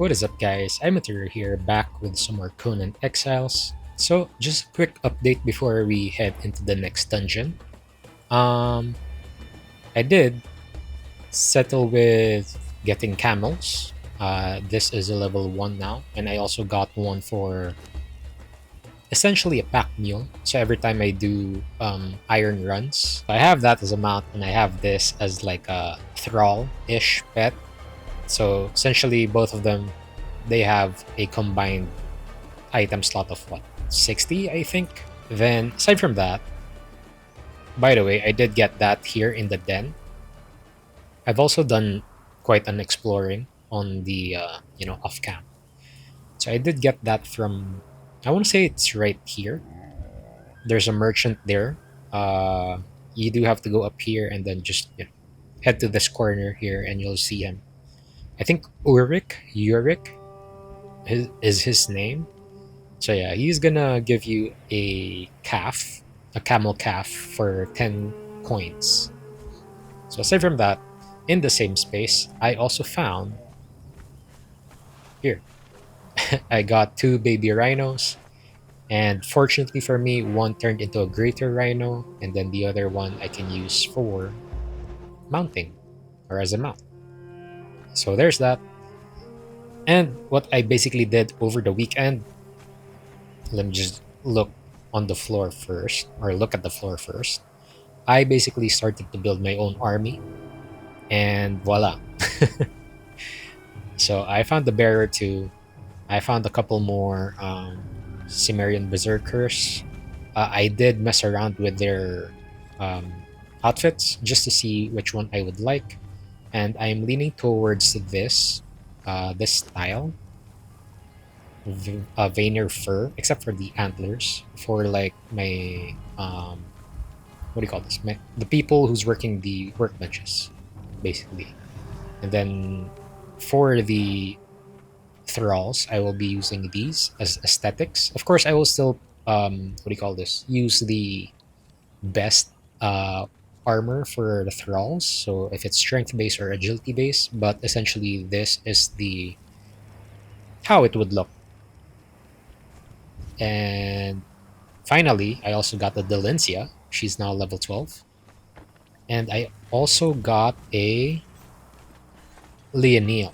What is up, guys? I'm Material here, back with some more Conan Exiles. So, just a quick update before we head into the next dungeon. Um, I did settle with getting camels. This is a level 1 now, and I also got one for essentially a pack mule. So every time I do iron runs, I have that as a mount, and I have this as like a thrall-ish pet. So essentially, both of them they have a combined item slot of what 60, I think. Then aside from that, by the way, I did get that here in the den. I've also done quite an exploring on the off cam. So I did get that from, I want to say it's right here. There's a merchant there. You do have to go up here and then just head to this corner here and you'll see him. I think Uric is his name. So yeah, he's gonna give you a camel calf for 10 coins. So aside from that, in the same space, I also found here. I got two baby rhinos, and fortunately for me, one turned into a greater rhino, and then the other one I can use for mounting or as a mount. So there's that. And what I basically did over the weekend, let me just look on the floor first, or look at the floor first. I basically started to build my own army, and voila. So I found the bearer too. I found a couple more Cimmerian berserkers. I did mess around with their um, outfits just to see which one I would like, and I'm leaning towards this style, Vanir fur, except for the antlers, for like my what do you call this? The people who's working the workbenches, basically. And then for the thralls, I will be using these as aesthetics. Of course, I will still what do you call this? Use the best armor for the thralls. So if it's strength based or agility based, but essentially this is the how it would look. And finally, I also got the Delencia. She's now level 12. And I also got a Leonil.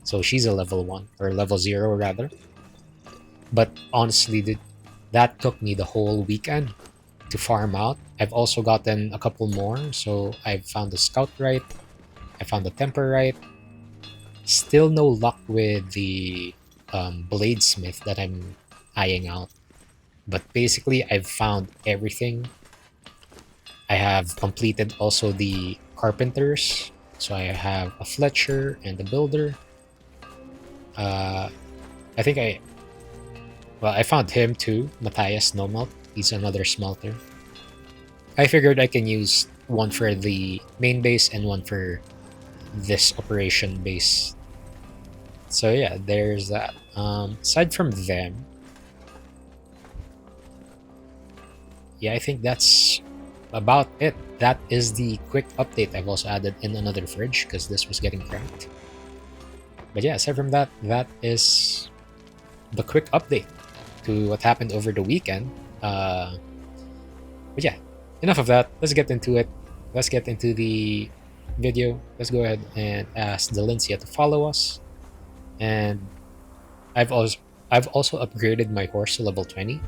So she's a level 1, or level 0 rather. But honestly, that took me the whole weekend to farm out. I've also gotten a couple more. So I've found the Scout Right, I found the Temper Right. Still no luck with the Bladesmith that I'm eyeing out. But basically, I've found everything. I have completed also the Carpenters. So I have a Fletcher and a Builder. I think I found him too, Matthias Nomelt. He's another smelter. I figured I can use one for the main base and one for this operation base. So yeah, there's that. Aside from them, yeah, I think that's about it. That is the quick update. I've also added in another fridge because this was getting cramped. But yeah, aside from that, that is the quick update to what happened over the weekend. But yeah, enough of that. Let's get into it. Let's get into the video. Let's go ahead and ask Delencia to follow us. And I've also upgraded my horse to level 20,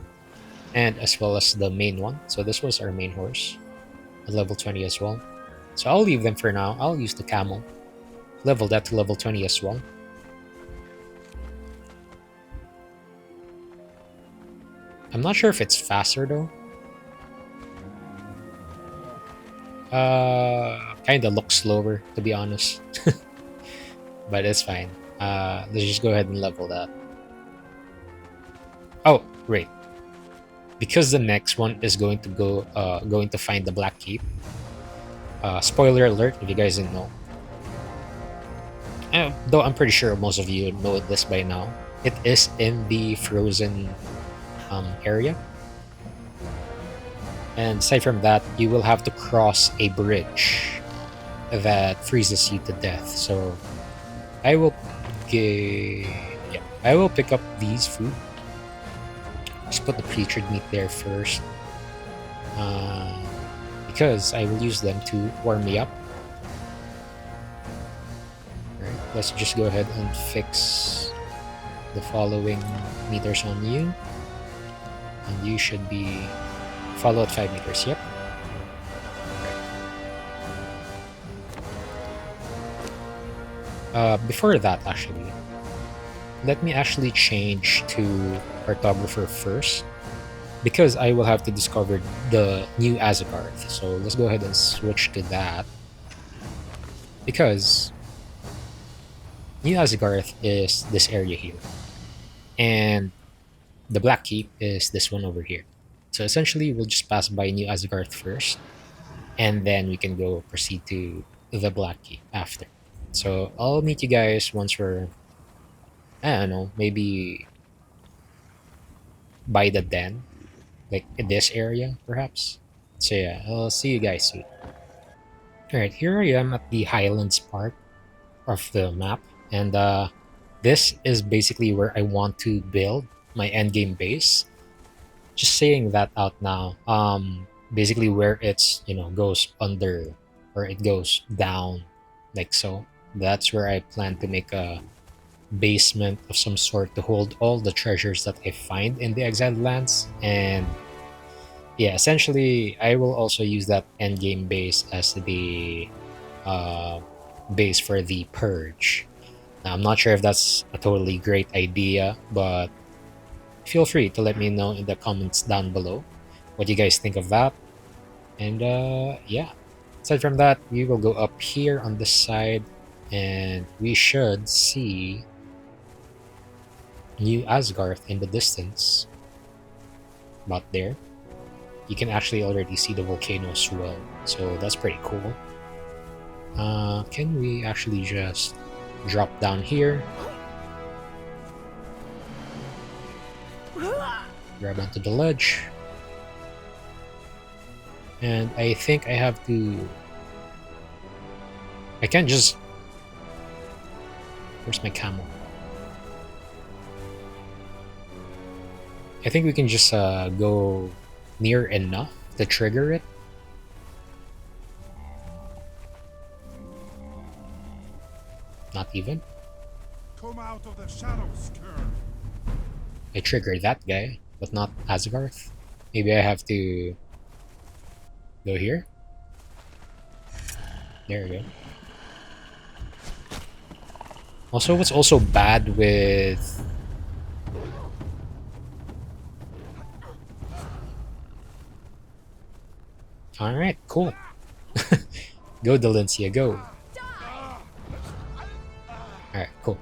and as well as the main one. So this was our main horse at level 20 as well. So I'll leave them for now. I'll use the camel, level that to level 20 as well. I'm not sure if it's faster though. Kind of looks slower to be honest, but it's fine. Let's just go ahead and level that. Oh, great. Because the next one is going to find the Black Keep. Spoiler alert if you guys didn't know. Though I'm pretty sure most of you know this by now. It is in the frozen area. And aside from that, you will have to cross a bridge that freezes you to death. So I will Yeah, I will pick up these food. Just put the pre-treated meat there first, uh, because I will use them to warm me up. Right, let's just go ahead and fix the following meters on you, and you should be follow at 5 meters. Yep. Before that, actually, let me actually change to cartographer first, because I will have to discover the new Azagarth. So let's go ahead and switch to that, because New Azagarth is this area here, and the Black Keep is this one over here. So essentially, we'll just pass by New Azagarth first, and then we can go proceed to the Black Keep after. So I'll meet you guys once we're, I don't know, maybe by the den, like in this area, perhaps. So yeah, I'll see you guys soon. Alright, here I am at the Highlands part of the map, and this is basically where I want to build my endgame base. Just saying that out now. Basically where it's, goes under, or it goes down, like so. That's where I plan to make a basement of some sort to hold all the treasures that I find in the Exiled Lands. And yeah, essentially, I will also use that endgame base as the uh, base for the purge. Now, I'm not sure if that's a totally great idea, but feel free to let me know in the comments down below what you guys think of that. And yeah, aside from that, we will go up here on this side, and we should see New Asgarth in the distance. About there. You can actually already see the volcano swell, so that's pretty cool. Can we actually just drop down here? Grab onto the ledge. And I think I have to... I can't just... Where's my camel? I think we can just go near enough to trigger it. Not even. Come out of the shadows, Kern. I triggered that guy, but not Asgarth. Maybe I have to go here. There we go. Also, what's also bad with... Alright, cool. Go, Dalencia, go. Alright, cool.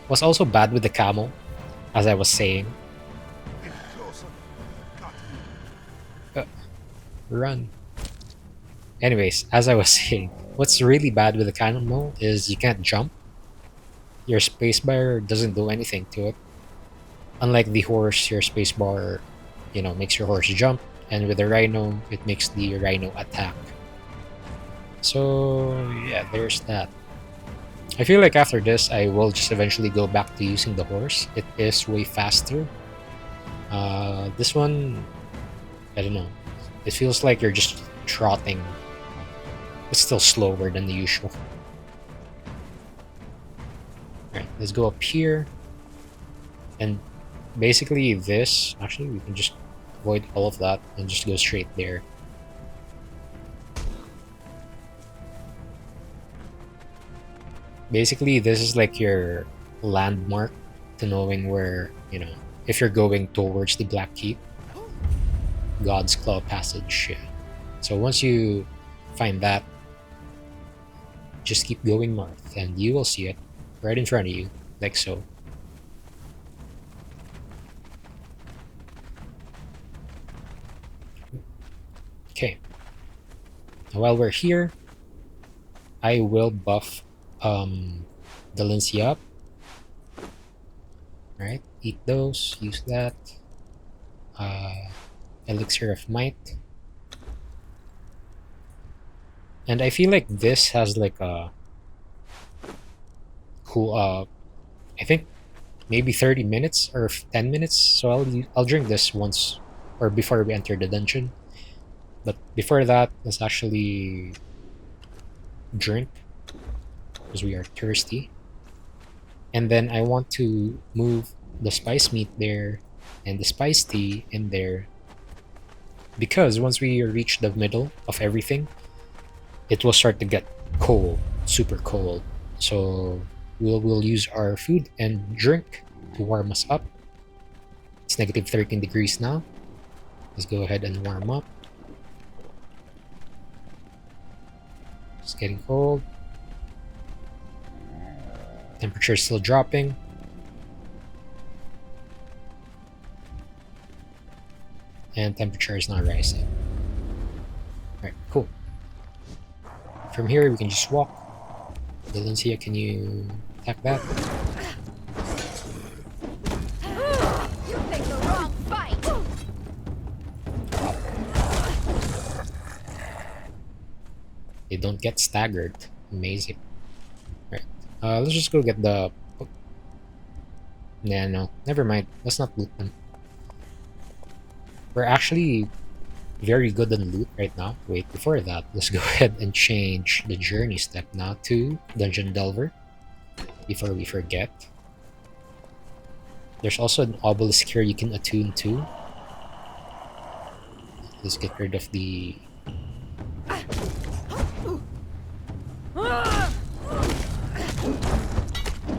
What's also bad with the camel, as I was saying... run. Anyways, as I was saying, what's really bad with the camel is you can't jump. Your spacebar doesn't do anything to it. Unlike the horse, your spacebar, makes your horse jump, and with the rhino, it makes the rhino attack. So yeah, there's that. I feel like after this, I will just eventually go back to using the horse. It is way faster. This one, I don't know. It feels like you're just trotting. It's still slower than the usual. Alright, let's go up here. And basically this, actually we can just avoid all of that and just go straight there. Basically this is like your landmark to knowing where, if you're going towards the Black Keep. God's Claw Passage, yeah. So once you find that, just keep going north and you will see it right in front of you, like so. Okay. Now while we're here, I will buff Dalencia up. Right, eat those, use that. Elixir of Might. And I feel like this has like a cool. I think maybe 30 minutes or 10 minutes. So I'll drink this once or before we enter the dungeon. But before that, let's actually drink because we are thirsty. And then I want to move the spice meat there and the spice tea in there because once we reach the middle of everything, it will start to get cold, super cold. So we'll use our food and drink to warm us up. It's negative 13 degrees now. Let's go ahead and warm up. It's getting cold. Temperature is still dropping. And temperature is not rising. Alright, cool. From here we can just walk. Valencia, can you attack that? You picked the wrong fight. They don't get staggered. Amazing. Right. Let's just go get the... Oh. Nah, no. Never mind. Let's not loot them. We're actually very good on loot right now. Wait, before that, let's go ahead and change the journey step now to Dungeon Delver. Before we forget. There's also an obelisk here you can attune to. Let's get rid of the...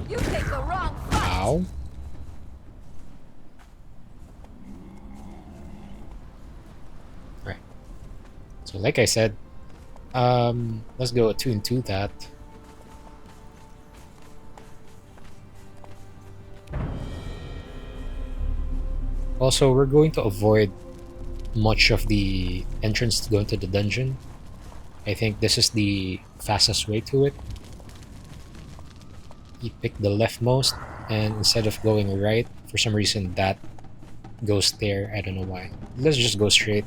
You picked the wrong fight. Ow. Right. So like I said, let's go attune to that. Also, we're going to avoid much of the entrance to go into the dungeon. I think this is the fastest way to it. You pick the leftmost, and instead of going right, for some reason that goes there. I don't know why. Let's just go straight.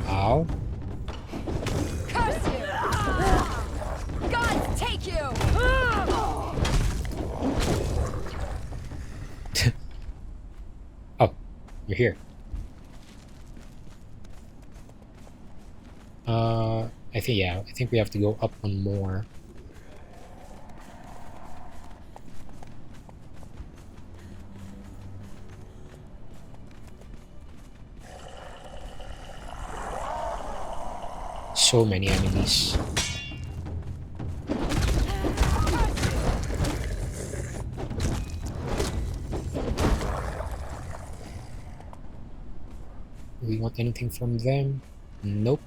Ow. Curse you. Gods take you. Oh, you're here. I think we have to go up one more. So many enemies. Do we want anything from them? Nope.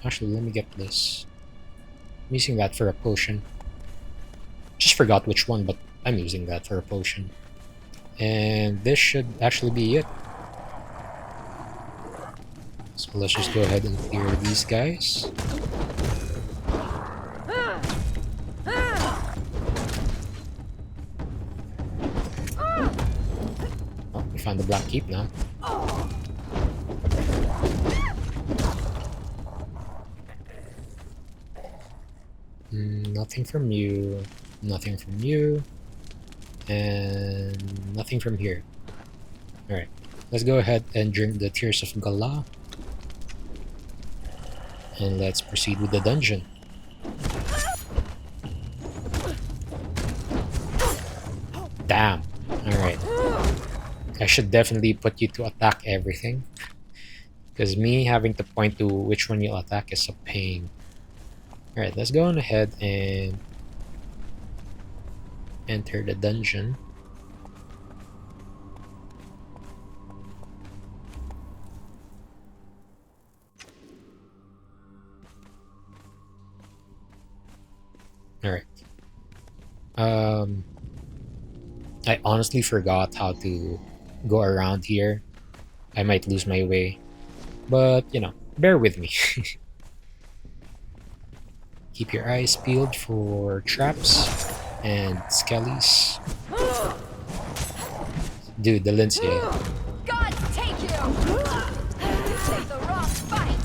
Actually, let me get this. I'm using that for a potion. Just forgot which one, but I'm using that for a potion. And this should actually be it. So let's just go ahead and clear these guys. Oh, we found the Black Keep now. Nothing from you, nothing from you, and nothing from here. Alright, let's go ahead and drink the Tears of Gala. And let's proceed with the dungeon. Damn. Alright. I should definitely put you to attack everything. Because me having to point to which one you'll attack is a pain. Alright, let's go on ahead and enter the dungeon. Alright. I honestly forgot how to go around here. I might lose my way. But, you know, bear with me. Keep your eyes peeled for traps and skellies. Dude, the Lindsay. God take you! You take the wrong fight!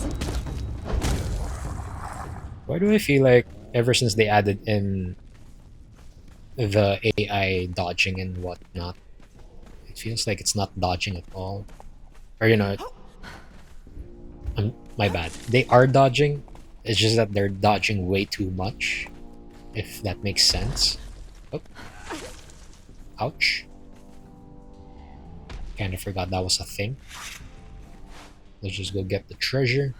Why do I feel like ever since they added in the AI dodging and whatnot, it feels like it's not dodging at all. Or my bad. They are dodging. It's just that they're dodging way too much. If that makes sense. Oh, ouch. Kinda forgot that was a thing. Let's just go get the treasure.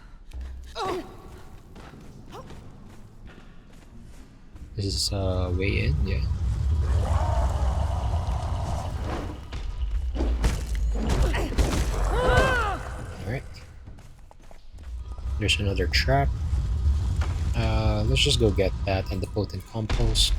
This is way in, yeah. Alright. There's another trap. Let's just go get that and the potent compost.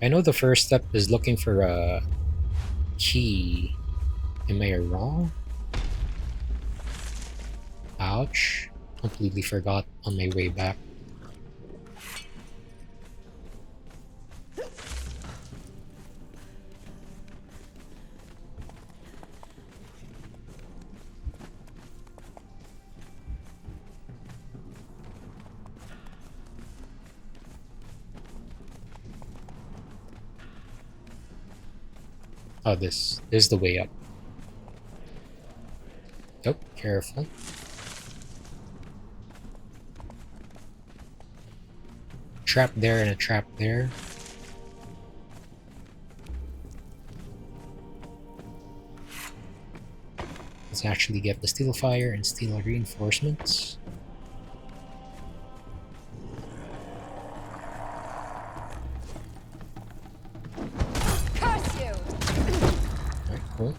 I know the first step is looking for a key. Am I wrong? Ouch. Completely forgot on my way back. Oh, this is the way up. Oh, careful. Trap there and a trap there. Let's actually get the steel fire and steel reinforcements. Curse you! Alright, cool.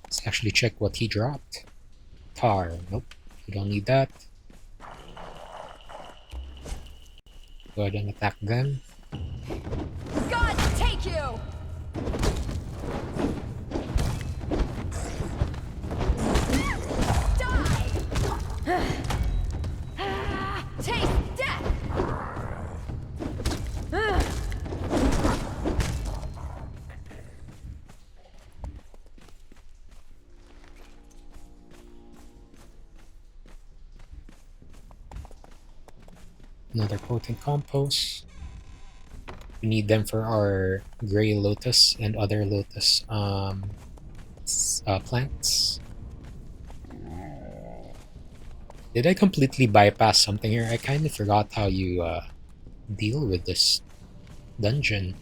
Let's actually check what he dropped. Tar. Nope, we don't need that. Go ahead and attack them. God take you! Die! Taste death! Another potent compost. We need them for our gray lotus and other lotus plants. Did I completely bypass something here? I kind of forgot how you deal with this dungeon.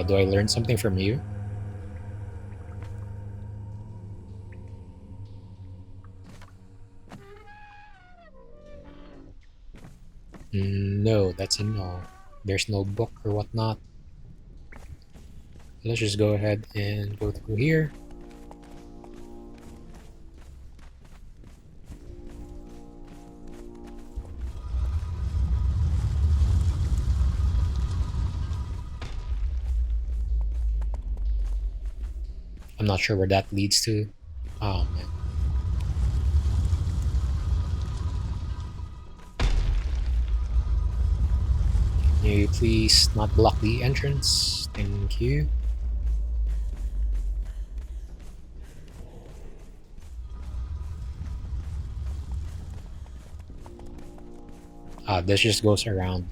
Do I learn something from you? No, that's a no. There's no book or whatnot. Let's just go ahead and go through here. I'm not sure where that leads to. Oh man. Can you please not block the entrance? Thank you. This just goes around.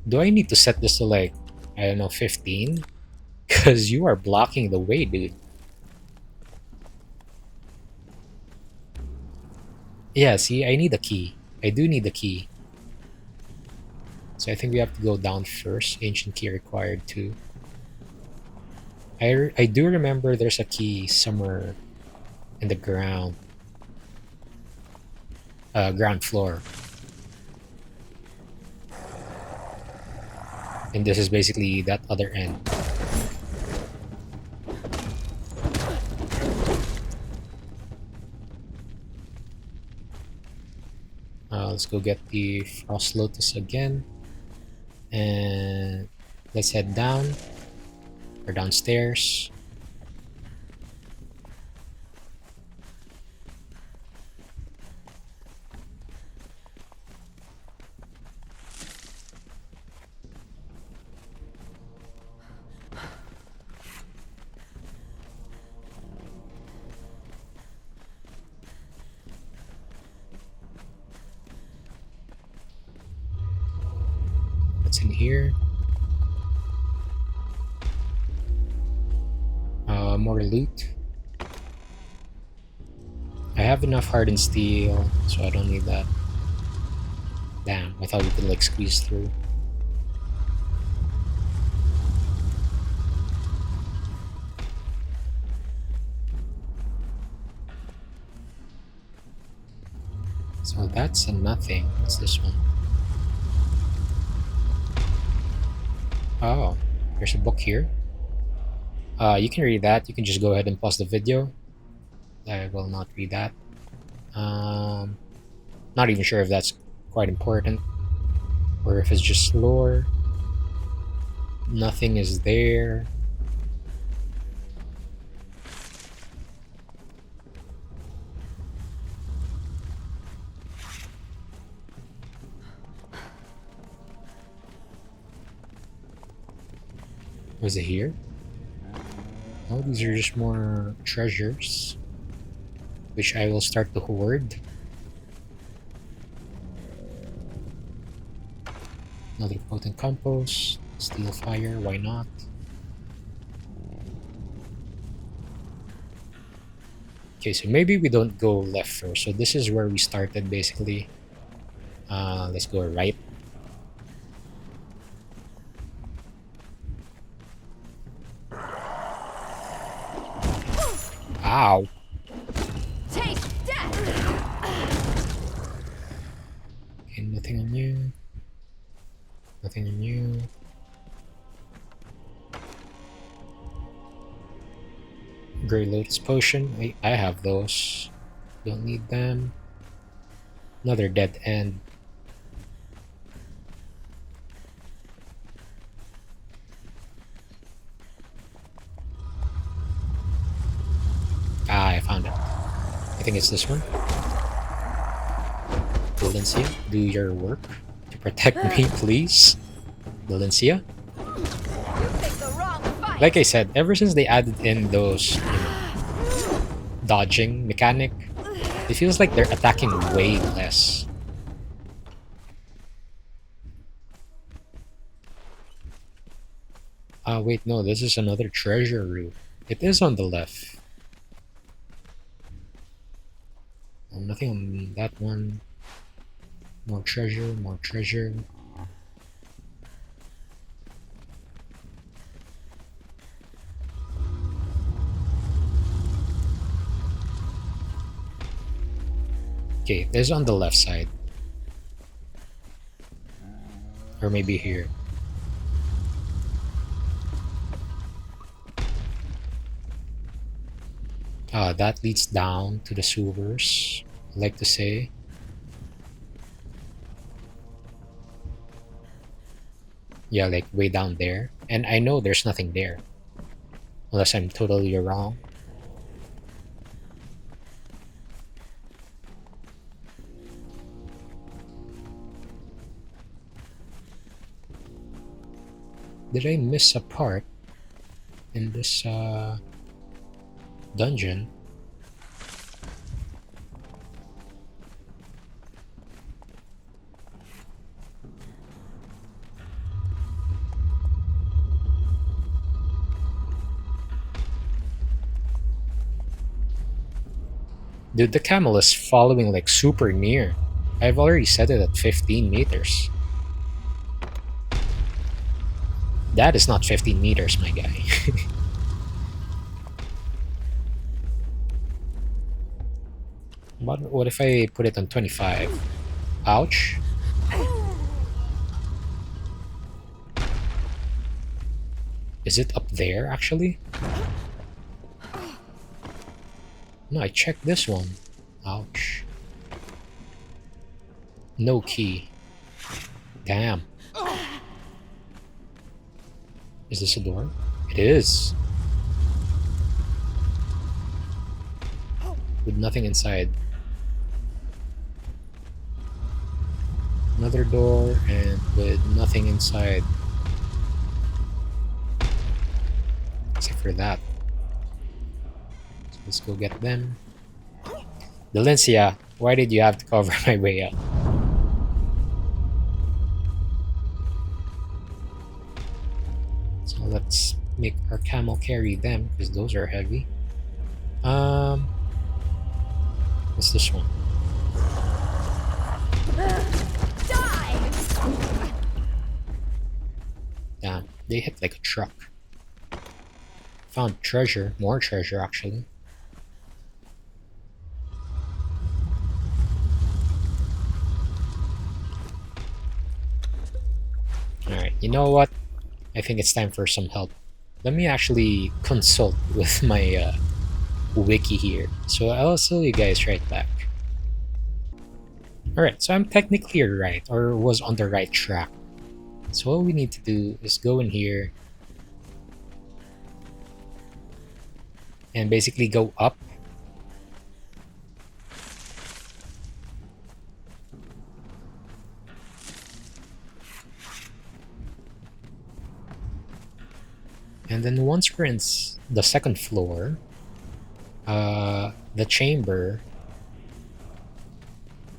Do I need to set this to like, I don't know, 15? Because you are blocking the way, dude. Yeah, see, I need a key. I do need a key. So I think we have to go down first. Ancient key required too. I do remember there's a key somewhere in the ground. Ground floor. And this is basically that other end. Let's go get the Frost Lotus again. And let's head down. Or downstairs. What's in here? More loot. I have enough hardened steel, so I don't need that. Damn, I thought we could like squeeze through. So that's a nothing. What's this one? Oh, there's a book here. You can read that. You can just go ahead and pause the video. I will not read that. Not even sure if that's quite important or if it's just lore. Nothing is there. Was it here? Oh, these are just more treasures, which I will start to hoard. Another potent compost, steel fire, why not? Okay, so maybe we don't go left first. So this is where we started basically. Let's go right. Ow! Take that! Okay, nothing on you. Nothing on you. Grey Lotus Potion. I have those. Don't need them. Another dead end. Ah, I found it. I think it's this one. Valencia, do your work to protect me, please. Valencia. You picked the wrong fight! Like I said, ever since they added in those, you know, dodging mechanic, it feels like they're attacking way less. Ah, wait, no, this is another treasure route. It is on the left. Oh, nothing on that one. More treasure, more treasure. Okay, this is on the left side. Or maybe here. That leads down to the sewers, I like to say. Yeah, like way down there. And I know there's nothing there. Unless I'm totally wrong. Did I miss a part in this dungeon? Dude, the camel is following like super near. I've already set it at 15 meters. That is not 15 meters, my guy. What if I put it on 25? Ouch. Is it up there, actually? No, I checked this one. Ouch. No key. Damn. Is this a door? It is. With nothing inside. Another door and with nothing inside. Except for that. So let's go get them. Delencia, why did you have to cover my way out? So let's make our camel carry them because those are heavy. What's this one? Die! Damn, they hit like a truck. Found treasure, more treasure actually. Alright, you know what? I think it's time for some help. Let me actually consult with my wiki here. So I'll see you guys right back. Alright, so I'm technically right, or was on the right track. So what we need to do is go in here and basically go up. And then once we're in the second floor, the chamber.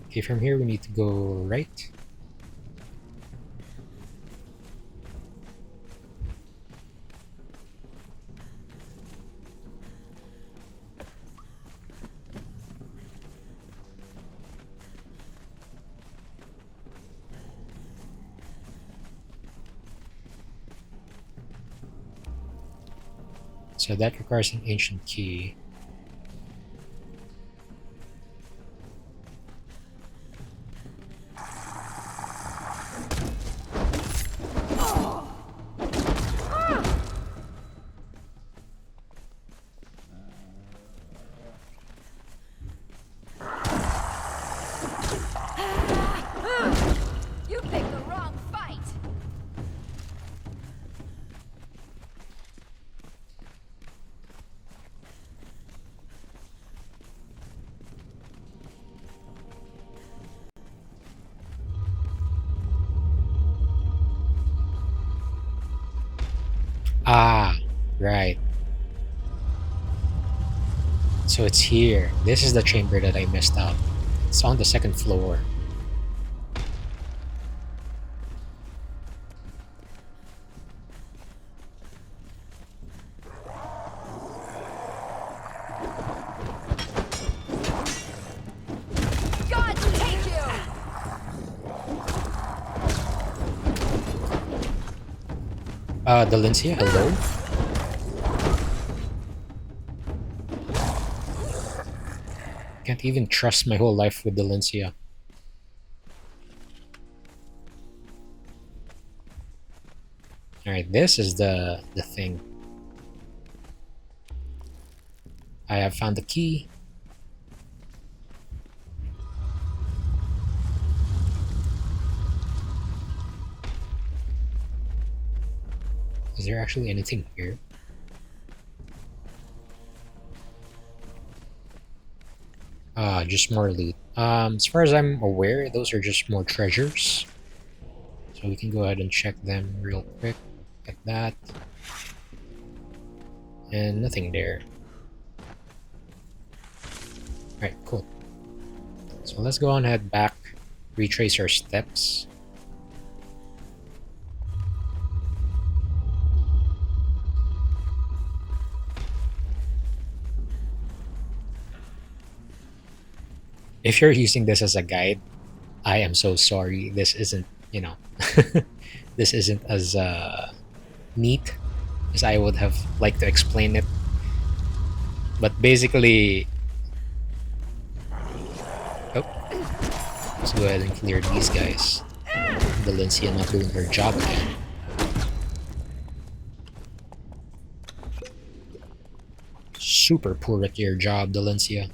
Okay, from here we need to go right. So that requires an ancient key. You picked the wrong fight! Ah, right. So it's here. This is the chamber that I missed out. It's on the second floor. God take you! Delencia, hello? Can't even trust my whole life with Delencia. Alright, this is the thing. I have found the key. Is there actually anything here? Ah, just more loot. As far as I'm aware, those are just more treasures. So we can go ahead and check them real quick. Like that. And nothing there. Alright, cool. So let's go on head back, retrace our steps. If you're using this as a guide, I am so sorry. This isn't, you know, this isn't as neat as I would have liked to explain it. But basically, oh, let's go ahead and clear these guys. Valencia not doing her job again. Super poor at your job, Delencia.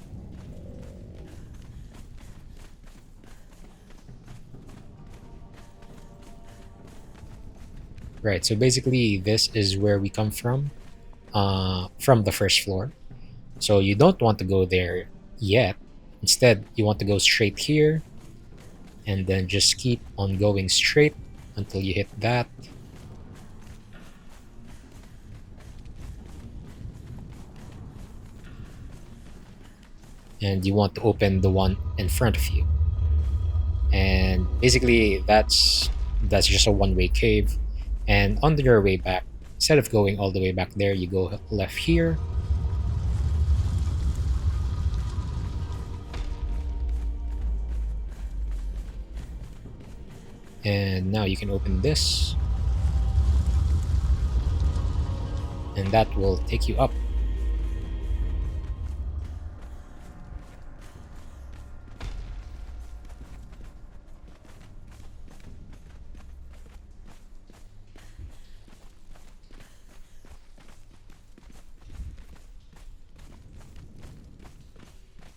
Right, so basically this is where we come from the first floor. So you don't want to go there yet. Instead, you want to go straight here and then just keep on going straight until you hit that. And you want to open the one in front of you. And basically that's just a one-way cave. And on your way back, instead of going all the way back there, you go left here. And now you can open this. And that will take you up.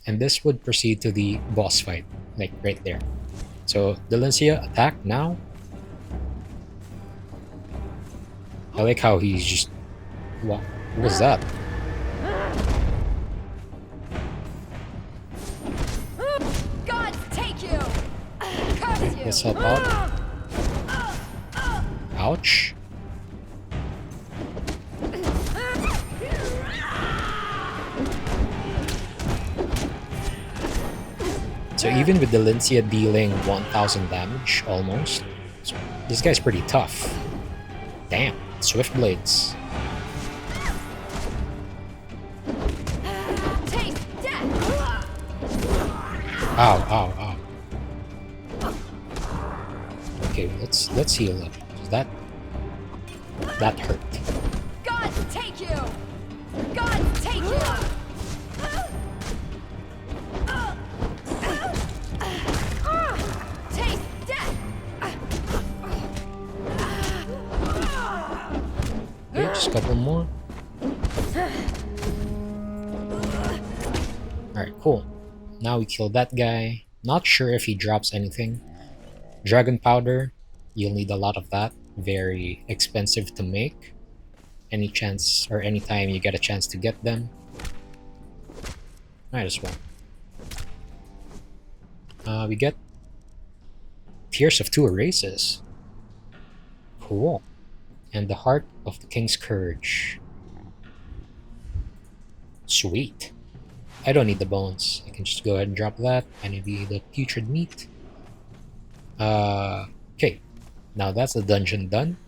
And this would proceed to the boss fight, like right there. So Delencia, attack now. I like how he's just... What was that? Gods take you! Curse you! Let's help out. Ouch. So even with Delencia dealing 1000 damage almost, this guy's pretty tough. Damn, Swift Blades. Taste death! Ow, ow, ow. Okay, let's heal up. That hurt. Gods take you! Gods take you! Taste death! Okay, just a couple more. Alright, cool. Now we kill that guy. Not sure if he drops anything. Dragon powder, you'll need a lot of that. Very expensive to make. Any chance or any time you get a chance to get them, might as well. We get Tears of Two Erases. Cool. And the Heart of the King's Courage. Sweet. I don't need the bones. I can just go ahead and drop that. I need the putrid meat. Okay. Now that's the dungeon done.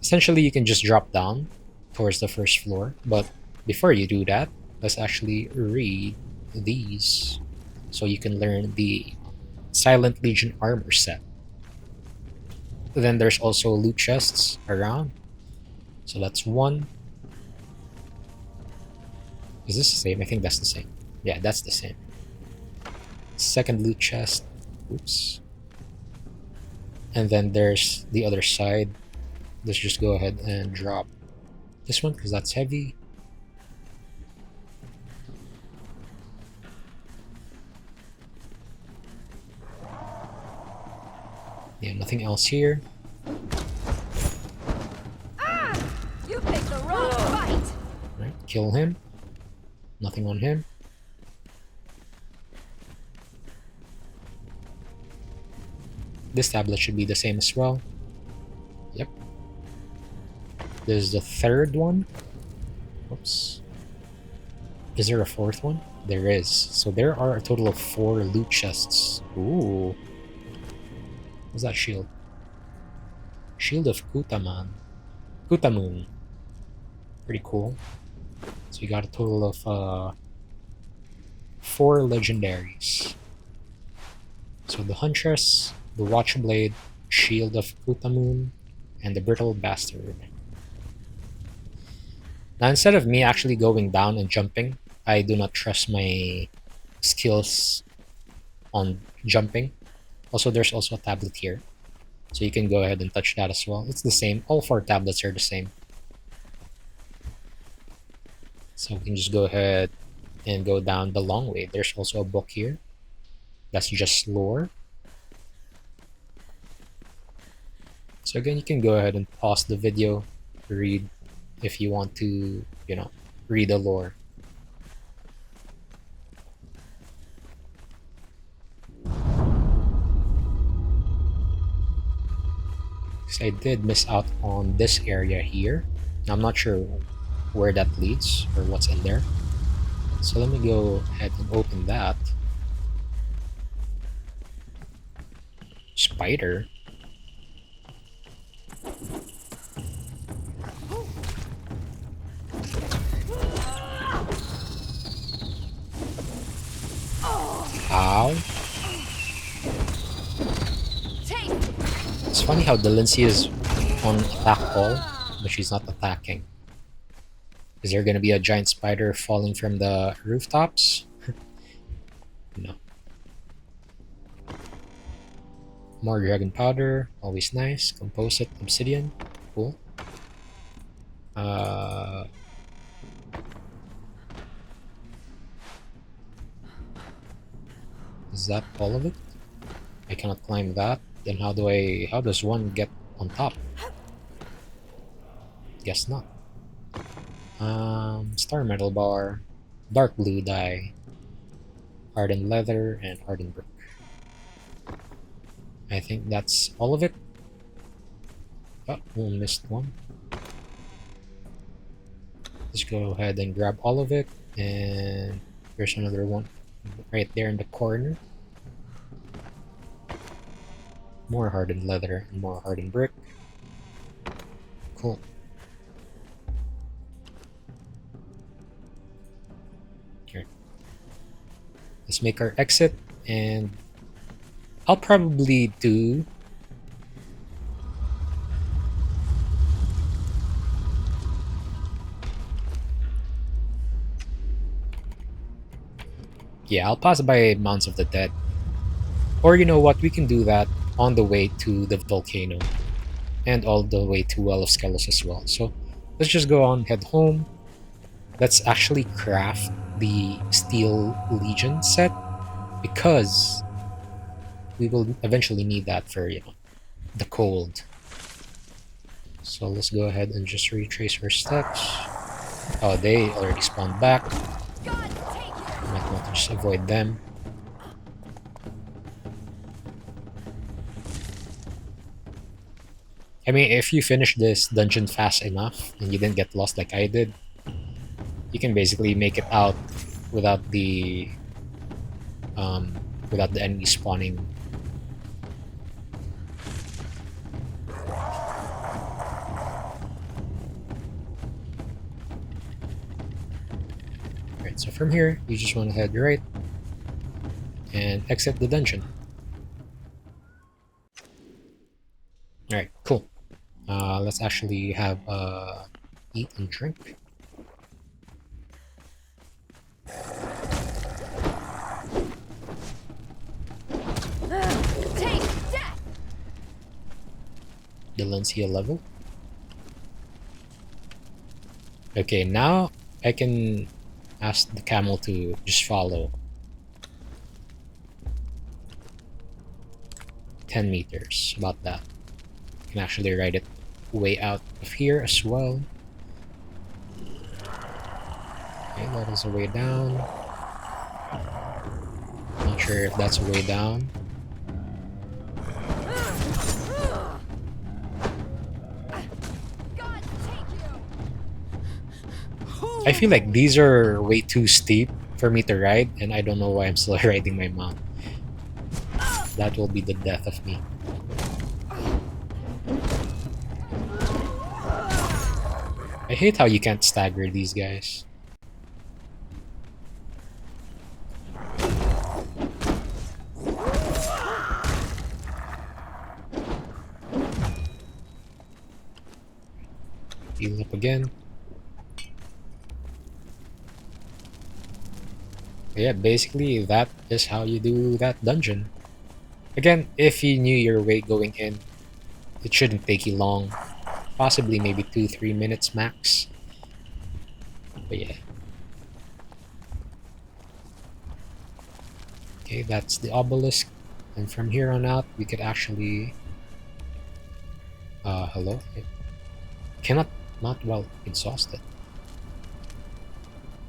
Essentially, you can just drop down towards the first floor. But before you do that, let's actually read these. So you can learn the Silent Legion armor set. Then there's also loot chests around. So that's one. Is this the same? I think that's the same. Yeah, that's the same. Second loot chest. Oops. And then there's the other side. Let's just go ahead and drop this one because that's heavy. Yeah, nothing else here. You picked the wrong fight! Right, kill him. Nothing on him. This tablet should be the same as well. Yep. This is the third one. Oops. Is there a fourth one? There is. So there are a total of 4 loot chests. Ooh. What's that shield? Shield of Kutamun. Pretty cool. So you got a total of 4 legendaries. So the Huntress, the Watchblade, Shield of Kutamun, and the Brittle Bastard. Now instead of me actually going down and jumping, I do not trust my skills on jumping. Also, there's also a tablet here. So you can go ahead and touch that as well. It's the same. All 4 tablets are the same. So we can just go ahead and go down the long way. There's also a book here. That's just lore. So again, you can go ahead and pause the video to read if you want to, read the lore. Because I did miss out on this area here. I'm not sure where that leads or what's in there. So let me go ahead and open that. Spider? Ow. Take. It's funny how Delancey is on attack call, but she's not attacking. Is there gonna be a giant spider falling from the rooftops? No. More dragon powder, always nice. Composite obsidian, cool. Is that all of it? I cannot climb that. Then how does one get on top? Guess not. Star metal bar, dark blue dye, hardened leather, and hardened brick. I think that's all of it. Oh, we missed one. Let's go ahead and grab all of it, and there's another one right there in the corner. More hardened leather and more hardened brick. Cool. Here. Let's make our exit, and I'll probably do... Yeah, I'll pass by Mounds of the Dead. Or you know what, we can do that on the way to the volcano. And all the way to Well of Skelos as well. So let's just go on, head home. Let's actually craft the Steel Legion set, because we will eventually need that for, the cold. So let's go ahead and just retrace our steps. Oh, they already spawned back. God, take you. Might want to just avoid them. I mean, if you finish this dungeon fast enough and you didn't get lost like I did, you can basically make it out without the enemy spawning. Alright, so from here, you just want to head right and exit the dungeon. Alright, cool. Let's actually have eat and drink. Take death. Delancia level. Okay, now I can ask the camel to just follow. 10 meters, about that. You can actually ride it way out of here as well. Okay, that is a way down. Not sure if that's a way down. God, take you. I feel like these are way too steep for me to ride, and I don't know why I'm still riding my mount. That will be the death of me. I hate how you can't stagger these guys. Heal up again. Yeah, basically that is how you do that dungeon. Again, if you knew your way going in, it shouldn't take you long. Possibly maybe 2-3 minutes max. But yeah. Okay, that's the obelisk. And from here on out, we could actually Hello? I cannot not well exhausted.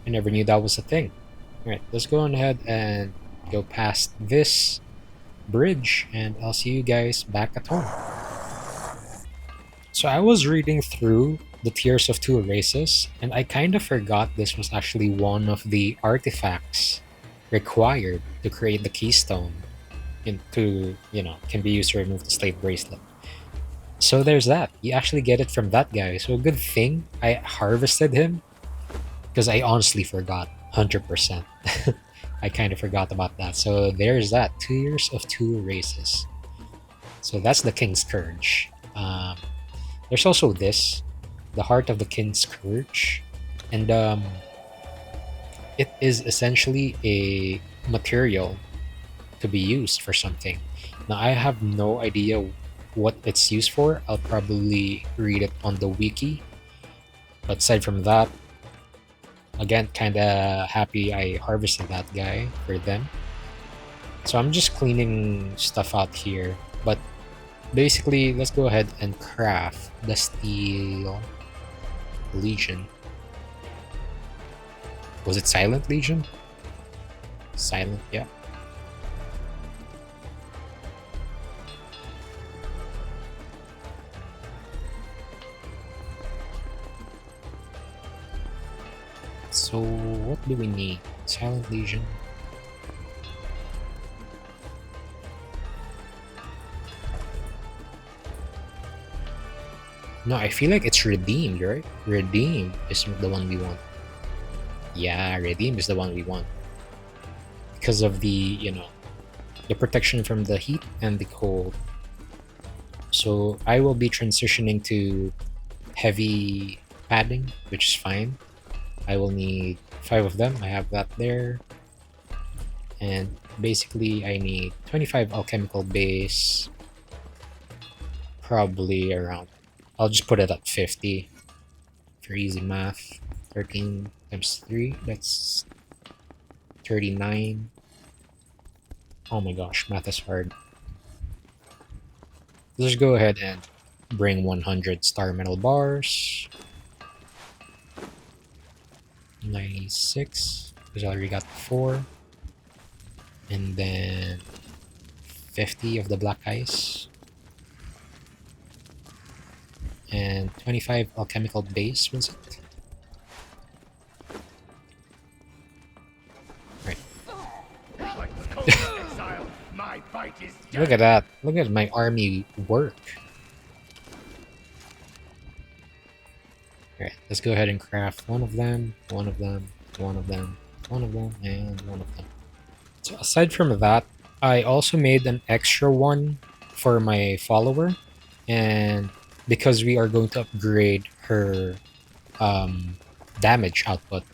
I never knew that was a thing. Alright, let's go on ahead and go past this bridge, and I'll see you guys back at home. So I was reading through the Tears of Two Races, and I kind of forgot this was actually one of the artifacts required to create the keystone into, can be used to remove the slave bracelet. So there's that. You actually get it from that guy. So good thing I harvested him because I honestly forgot 100%. I kind of forgot about that. So there's that. Tears of Two Races. So that's the King's Courage. There's also this, the Heart of the King's Courage, and it is essentially a material to be used for something. Now I have no idea what it's used for. I'll probably read it on the wiki. But aside from that, again, kind of happy I harvested that guy for them. So I'm just cleaning stuff out here, but basically, let's go ahead and craft the Steel Legion. Was it Silent Legion? Silent, yeah. So, what do we need? Silent Legion. No, I feel like it's Redeemed, right? Redeemed is the one we want. Yeah, Redeemed is the one we want. Because of the protection from the heat and the cold. So I will be transitioning to heavy padding, which is fine. I will need 5 of them. I have that there. And basically I need 25 alchemical base. Probably around, I'll just put it at 50 for easy math. 13 times 3, that's 39. Oh my gosh, math is hard. Let's go ahead and bring 100 star metal bars. 96, because I already got 4. And then 50 of the black ice. And 25 alchemical base, was it? Right. Like the Conan Exiles, my fight is done. Look at that. Look at my army work. Alright, let's go ahead and craft one of them, one of them, one of them, one of them, and one of them. So aside from that, I also made an extra one for my follower, and because we are going to upgrade her damage output.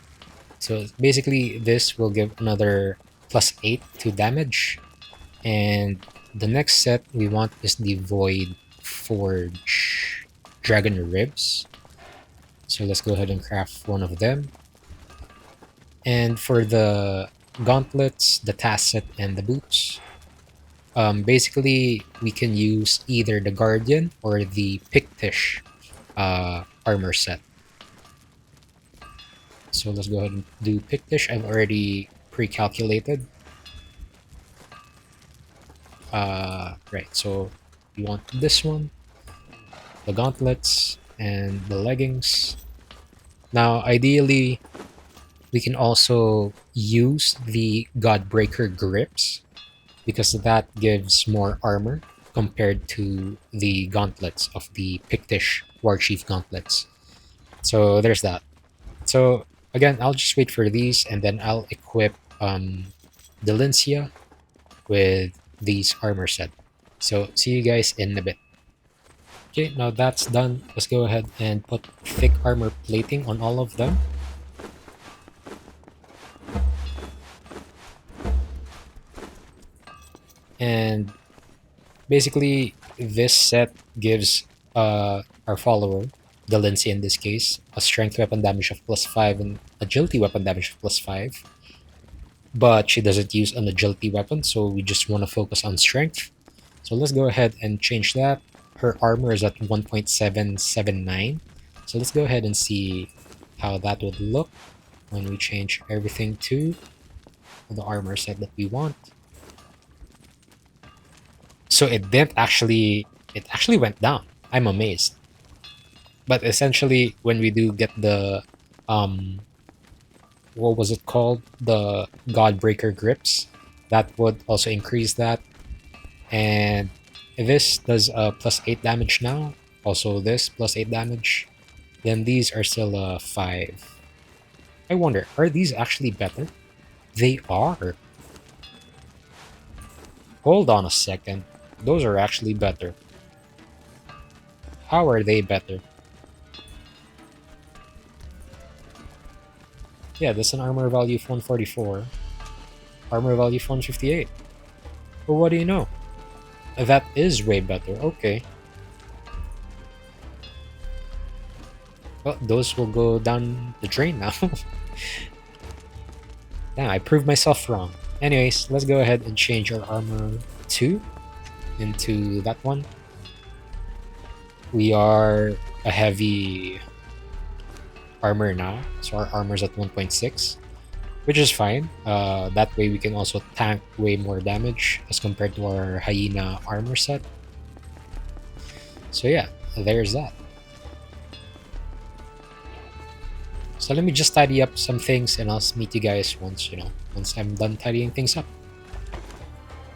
So basically this will give another +8 to damage, and the next set we want is the Void Forge Dragon Ribs. So let's go ahead and craft one of them. And for the gauntlets, the tasset, and the boots, basically we can use either the Guardian or the Pictish armor set. So let's go ahead and do Pictish. I've already pre-calculated. Right, so you want this one, the gauntlets, and the leggings. Now, ideally, we can also use the Godbreaker grips, because that gives more armor compared to the gauntlets of the Pictish Warchief gauntlets. So there's that. So again, I'll just wait for these, and then I'll equip Delincia with these armor set. So see you guys in a bit. Okay, now that's done. Let's go ahead and put thick armor plating on all of them. And basically this set gives our follower, the Lindsay in this case, a strength weapon damage of +5 and agility weapon damage of +5. But she doesn't use an agility weapon, so we just want to focus on strength. So let's go ahead and change that. her armor is at 1.779. So let's go ahead and see how that would look when we change everything to the armor set that we want. So it actually went down. I'm amazed. But essentially, when we do get the what was it called, the Godbreaker grips, that would also increase that. And this does +8 damage now. Also this +8 damage. Then these are still 5. I wonder, are these actually better? They are. Hold on a second. Those are actually better. How are they better? Yeah, that's an armor value of 144. Armor value of 158. But what do you know? That is way better. Okay. Well, those will go down the drain now. Damn, I proved myself wrong. Anyways, let's go ahead and change our armor 2 into that one. We are a heavy armor now, so our armor's at 1.6, which is fine. That way we can also tank way more damage as compared to our hyena armor set. So yeah, there's that. So let me just tidy up some things and I'll meet you guys once I'm done tidying things up.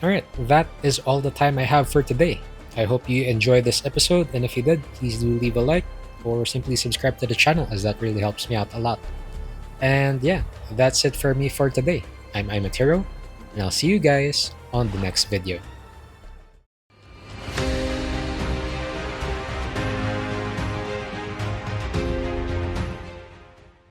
Alright, that is all the time I have for today. I hope you enjoyed this episode, and if you did, please do leave a like or simply subscribe to the channel, as that really helps me out a lot. And yeah, that's it for me for today. I'm Imatero, and I'll see you guys on the next video.